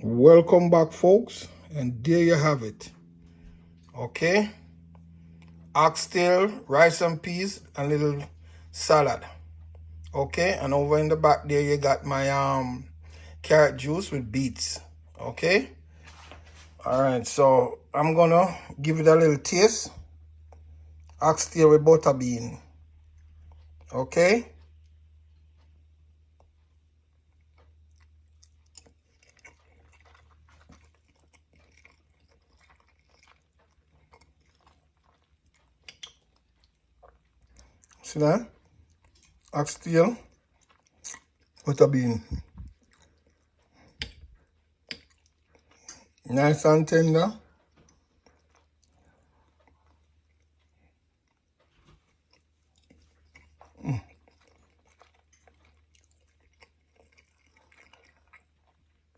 Welcome back, folks, and there you have it. Okay, oxtail, rice and peas, and little salad. Okay, and over in the back there you got my carrot juice with beets. Okay, all right, so I'm gonna give it a little taste. Oxtail with butter bean. Okay. See that? Oxtail, butter bean. Nice and tender.